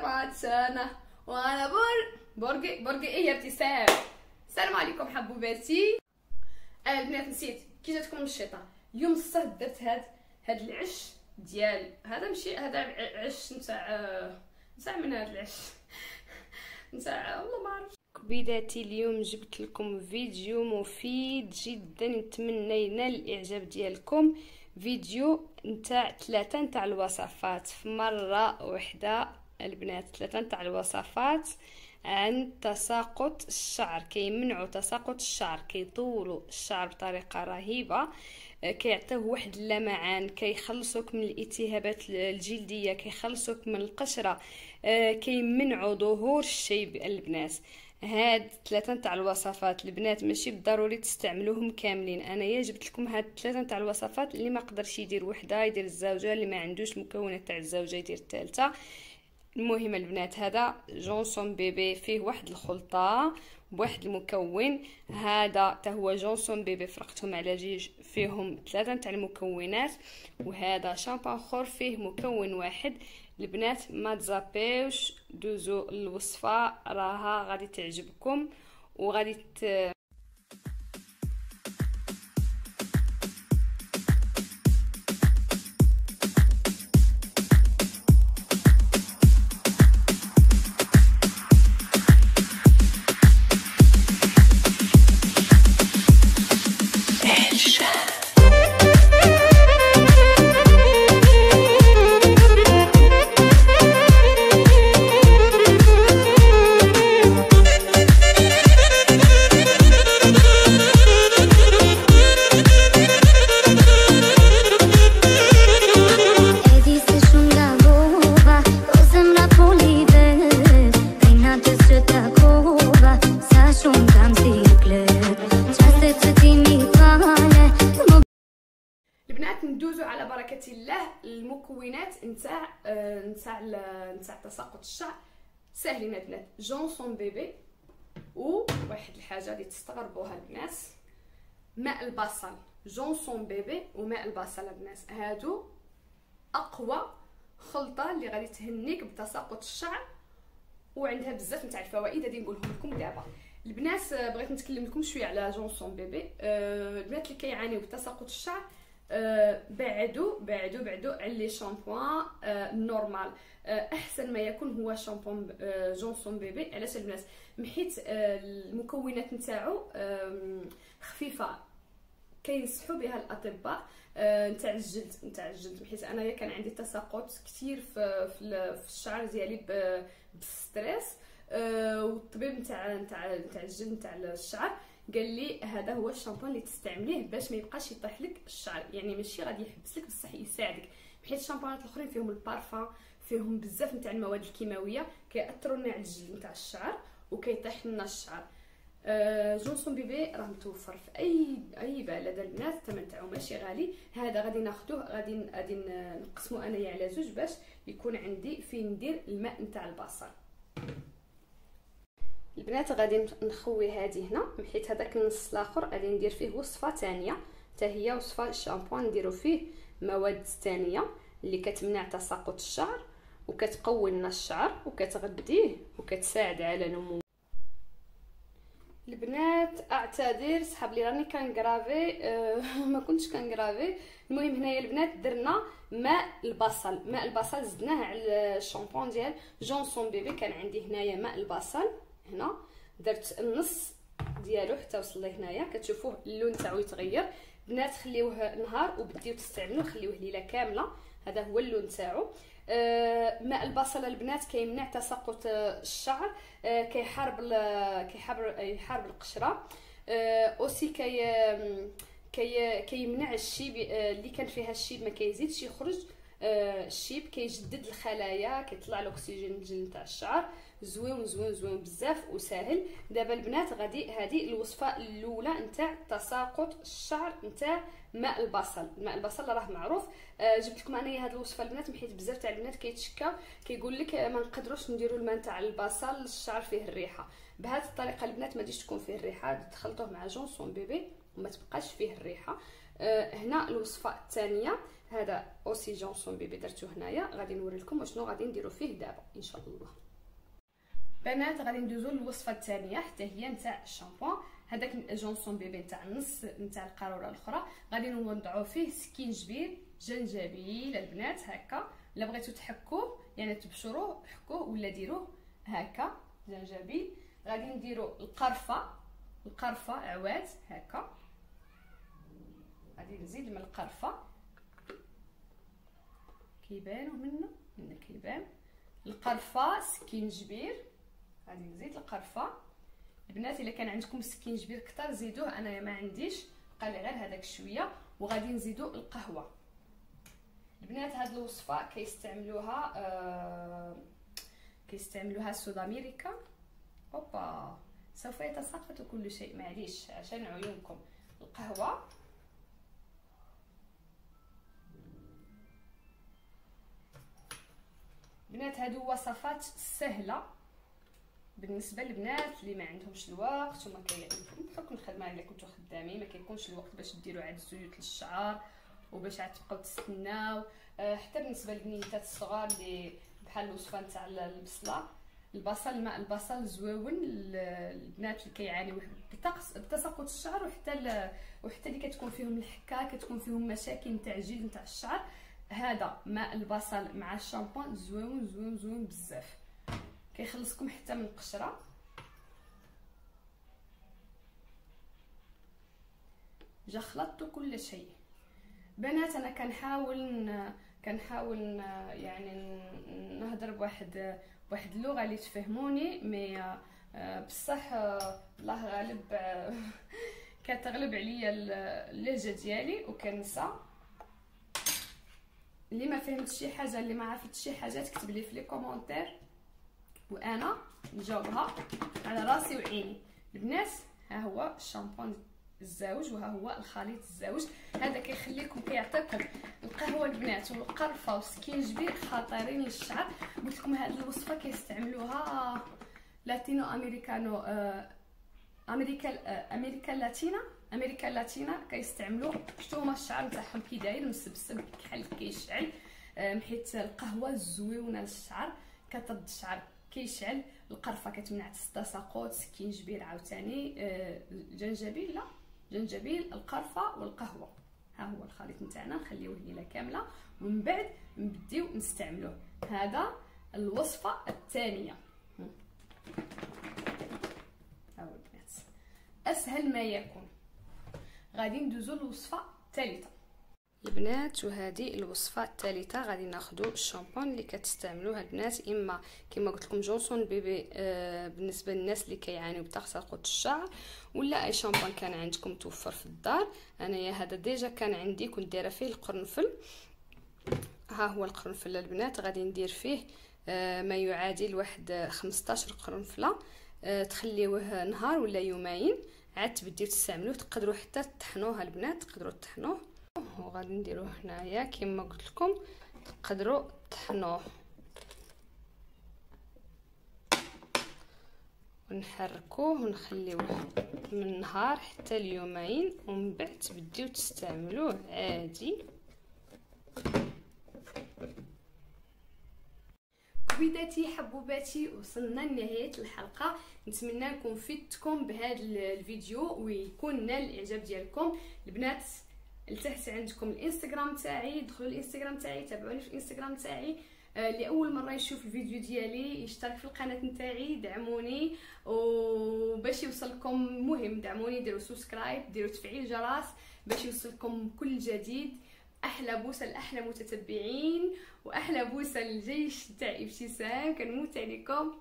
سمعتنا وانا برقي ايه يا ابتسام. السلام عليكم حبوباتي. البنات نسيت كي جاتكم الشيطه اليوم الصح درت هاد العش ديال هذا ماشي هذا عش نتاع من هذا العش نتاع والله ما عرفتش. كبيداتي اليوم جبت لكم فيديو مفيد جدا، نتمنى ينال الاعجاب ديالكم. فيديو نتاع 3 نتاع الوصفات في مره واحده البنات، 3 نتاع الوصفات عن تساقط الشعر، كيمنعوا تساقط الشعر، كيطولوا الشعر بطريقه رهيبه، كيعطيوه واحد اللمعان، كيخلصوك من الالتهابات الجلديه، كيخلصوك من القشره، كيمنعوا ظهور الشيب البنات. هاد 3 نتاع الوصفات البنات ماشي بالضروري تستعملوهم كاملين، انايا جبت لكم هاد 3 نتاع الوصفات، اللي ما قدرش يدير وحده يدير الزوجه، اللي ما عندوش المكونات تاع الزوجه يدير الثالثه. المهم البنات هذا جونسون بيبي فيه واحد الخلطه بواحد المكون، هذا حتى هو جونسون بيبي فرقتهم على جيج فيهم 3 نتاع المكونات، وهذا شامبان اخر فيه مكون واحد. البنات ما تزابيوش، دوزو الوصفه راها غادي تعجبكم وغادي ندوزو على بركه الله. المكونات نتاع تساقط الشعر ساهلين البنات، جونسون بيبي وواحد الحاجه اللي تستغربوها البنات، ماء البصل. جونسون بيبي وماء البصل البنات هادو اقوى خلطه اللي غادي تهنيك بتساقط الشعر، وعندها بزاف نتاع الفوائد غادي نقولهم لكم دابا. البنات بغيت نتكلم لكم شويه على جونسون بيبي. البنات اللي كيعانيو بتساقط الشعر بعدوا على لي شامبوان نورمال، احسن ما يكون هو شامبون جونسون بيبي. علاش البنات؟ حيت المكونات نتاعو خفيفه كينصحوا بها الاطباء نتاع الجلد حيت انايا كان عندي تساقط كثير في الشعر ديالي بالستريس، والطبيب نتاع الجلد نتاع الشعر قال لي هذا هو الشامبون اللي تستعمليه باش ما يبقاش يطيح لك الشعر، يعني ماشي غادي يحبس لك بصح يساعدك، حيت الشامبونات الاخرين فيهم البارفان، فيهم بزاف نتاع المواد الكيماويه كيأثروا لنا على الجلد نتاع الشعر وكيطيح لنا الشعر. جونسون بيبي راه متوفر في اي بلد البنات، الثمن تاعو ماشي غالي. هذا غادي ناخذوه غادي نقسمو انايا على زوج باش يكون عندي فين ندير الماء نتاع البصل. البنات غادي نخوي هذه هنا، حيت هذاك النص الاخر غادي ندير فيه وصفه ثانيه حتى هي وصفه الشامبوان، نديرو فيه مواد ثانيه اللي كتمنع تساقط الشعر وكتقوي لنا الشعر وكتغذيه وكتساعد على نمو. البنات اعتذر صحاب لي راني كنغرافي ما كنتش كنغرافي. المهم هنايا البنات درنا ماء البصل زدناه على الشامبون ديال جونسون بيبي. كان عندي هنايا ماء البصل، هنا درت النص ديالو حتى وصل لي هنايا، كتشوفوه اللون تاعو يتغير. بنات خليوه نهار وبديو تستعملوه، خليوه ليله كامله، هذا هو اللون تاعو. ماء البصل البنات كيمنع تساقط الشعر، كيحارب القشره، اوسي كيمنع الشيب اللي كان فيها الشيب ما كيزيدش يخرج الشيب، كيجدد الخلايا، كيطلع الاكسجين للجلد تاع الشعر. زوين بزاف وسهل. دابا البنات غادي هذه الوصفه الاولى نتاع تساقط الشعر نتاع ماء البصل. الماء البصل راه معروف، جبت لكم انايا هذه الوصفه البنات حيت بزاف تاع البنات كيتشكاو كيقول لك ما نقدروش نديروا الماء تاع البصل الشعر فيه الريحه. بهذه الطريقه البنات ما تجيش تكون فيه الريحه، تخلطوه مع جونسون بيبي وما تبقاش فيه الريحه. هنا الوصفه الثانيه، هذا اوسي جونسون بيبي درتو هنايا. غادي نوري لكم وشنو غادي نديرو فيه دابا ان شاء الله. بنات غادي ندوزو للوصفه الثانيه حتى هي نتاع الشامبوان. هذاك جونسون بيبي نتاع النص نتاع القاروره الاخرى غادي نوضعوا فيه سكينجبير جنجبيل البنات هكا. الا بغيتو تحكوه يعني تبشروه حكوه ولا ديروه هكا جنجبيل. غادي نديرو القرفه عواد هكا. غادي نزيد من القرفه كيبانوا من كيبان القرفه سكينجبير. غادي نزيد القرفه البنات. الا كان عندكم سكينجبير كتر زيدوه، انايا ما عنديش بقى لي غير هذاك شويه. وغادي نزيدو القهوه البنات. هاد الوصفه كيستعملوها سود امريكا. اوبا سوف يتساقط كل شيء، معليش عشان عيونكم. القهوه بنات هادو وصفات سهله بالنسبه للبنات اللي ما عندهمش الوقت وما بحكم الخدمه. الا كنتو خدامين ما كيكونش الوقت باش ديروا عاد الزيوت للشعر وباش عاد تبقاو تستناو. حتى بالنسبه للبنيتات الصغار اللي بحال الوصفه نتاع البصل ماء البصل زويون. البنات اللي كيعانيو بتساقط الشعر وحتى اللي كتكون فيهم الحكه، كتكون فيهم مشاكل نتاع الجلد نتاع الشعر، هذا ماء البصل مع الشامبوان زويون زويون زويون بزاف. كيخلصكم حتى من القشره. جا خلطت كل شيء بنات. انا كنحاول يعني نهضر بواحد اللغه اللي تفهموني، مي بصح الله غالب كتغلب عليا اللهجه ديالي وكنسى. اللي ما فهمتش شي حاجه، اللي ما عرفتش شي حاجه تكتب لي في لي كومونتير وانا نجاوبها على راسي وعيني. البنات ها هو الشامبون الزوج وها هو الخليط الزوج. هذا كيخليكم كيعطيكم القهوه البنات والقرفه والسكينجبير خطيرين للشعر. قلت لكم هذه الوصفه كيستعملوها لاتينو امريكانو امريكا اللاتينا كيستعملوا. شفتوا هما الشعر نتاعهم كي داير مسبسب بحال كيشعل، حيت القهوه زويونه للشعر كترد الشعر كيشعل. القرفه كتمنع التساقط، سكينجبير عاوتاني، جنجبيل القرفه والقهوه. ها هو الخليط نتاعنا نخليوه ليله كامله ومن بعد نبديو نستعملوه. هذا الوصفه الثانيه. ها هو البنات اسهل ما يكون. غادي ندوزو للوصفه الثالثه البنات. وهذه الوصفه الثالثه غادي ناخذوا الشامبون اللي كتستعملوها البنات، اما كما قلت لكم جونسون بيبي بالنسبه للناس اللي كيعانيو بتساقط الشعر، ولا اي شامبون كان عندكم توفر في الدار. انايا هذا ديجا كان عندي كنت دايره فيه القرنفل. ها هو القرنفل البنات. غادي ندير فيه ما يعادل واحد 15 قرنفله. تخليوه نهار ولا يومين عاد تبديو تستعملوه. تقدروا حتى تطحنوه البنات، تقدروا تطحنوه. وغادي نديروه هنايا كما قلت لكم تقدروا تطحنوه ونحركوه ونخليوه من نهار حتى اليومين ومن بعد تبديو تستعملوه عادي. حبيباتي حبوباتي وصلنا لنهايه الحلقه. نتمنى نكون فدتكم بهذا الفيديو ويكون نال الاعجاب ديالكم. البنات لتحت عندكم الانستغرام تاعي، دخلوا الانستغرام تاعي، تابعوني في الانستغرام تاعي. لاول مره يشوف الفيديو ديالي يشترك في القناه نتاعي، دعموني وباش يوصلكم. مهم دعموني، ديروا سبسكرايب، ديروا تفعيل الجرس باش يوصلكم كل جديد. احلى بوسه لاحلى متتبعين واحلى بوسه للجيش تاع ابتسام. كنموت عليكم،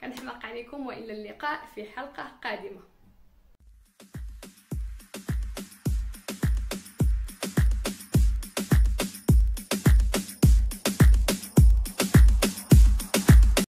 كنحماق عليكم، والى اللقاء في حلقه قادمه.